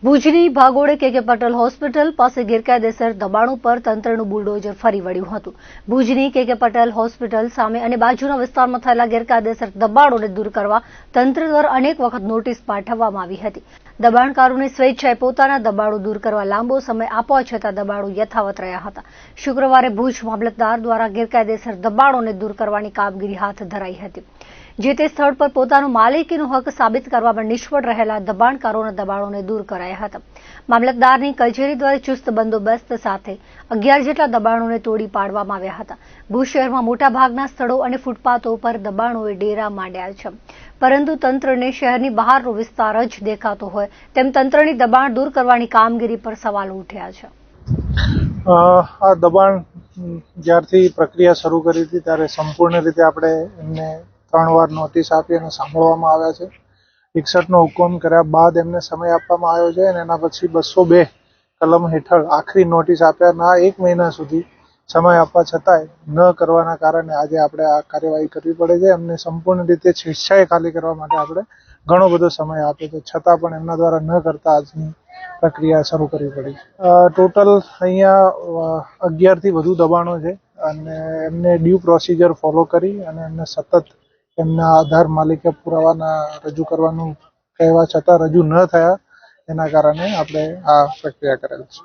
ભુજની ભાગોળે કે પટેલ હોસ્પિટલ પાસે ગેરકાયદેસર દબાણો પર તંત્રનું બુલડોઝર ફરી વળ્યું હતું. ભુજની કે પટેલ હોસ્પિટલ સામે અને બાજુના વિસ્તારમાં થયેલા ગેરકાયદેસર દબાણોને દૂર કરવા તંત્ર દ્વારા અનેક વખત નોટિસ પાઠવવામાં આવી હતી. દબાણકારોને સ્વેચ્છાએ પોતાના દબાણો દૂર કરવા લાંબો સમય આપવા છતાં દબાણો યથાવત રહ્યા હતા. શુક્રવારે ભુજ મામલતદાર દ્વારા ગેરકાયદેસર દબાણોને દૂર કરવાની કામગીરી હાથ ધરાઈ હતી. જે તે સ્થળ પર પોતાનો માલિકીનો હક સાબિત કરવામાં નિષ્ફળ રહેલા દબાણકારોના દબાણોને દૂર કરાયા હતા. મામલતદારની કચેરી દ્વારા ચુસ્ત બંદોબસ્ત સાથે 11 જેટલા દબાણોને તોડી પાડવામાં આવ્યા હતા. ભુજ શહેરમાં મોટાભાગના સ્થળો અને ફૂટપાથો પર દબાણોએ ડેરા માંડ્યા છે, પરંતુ તંત્રને શહેરની બહારનો વિસ્તાર જ દેખાતો હોય તેમ તંત્રની દબાણ દૂર કરવાની કામગીરી પર સવાલો ઉઠ્યા છે. આ દબાણ જ્યારથી પ્રક્રિયા શરૂ કરી હતી ત્યારે સંપૂર્ણ રીતે આપણે એમને 3 વાર નોટિસ આપી અને સાંભળવામાં આવ્યા છે. 61નો હુકમ કર્યા બાદ એમને સમય આપવામાં આવ્યો છે અને એના પછી 202 કલમ હેઠળ આખરી નોટિસ આપ્યાના 1 મહિના સુધી સમય આપવા છતાંય ન કરવાના કારણે આજે આપણે આ કાર્યવાહી કરવી પડે છે. એમને સંપૂર્ણ રીતે સ્વેચ્છાએ ખાલી કરવા માટે આપણે ઘણો બધો સમય આપ્યો છે, છતાં પણ એમના દ્વારા ન કરતા આજની પ્રક્રિયા શરૂ કરવી પડી. ટોટલ અહીંયા 11 થી વધુ દબાણો છે અને એમને ડ્યુ પ્રોસિજર ફોલો કરી અને એમને સતત એમના આધાર માલિકી પુરાવાના રજૂ કરવાનું કહેવા છતાં રજૂ ન થયા, એના કારણે આપણે આ પ્રક્રિયા કરેલ છે.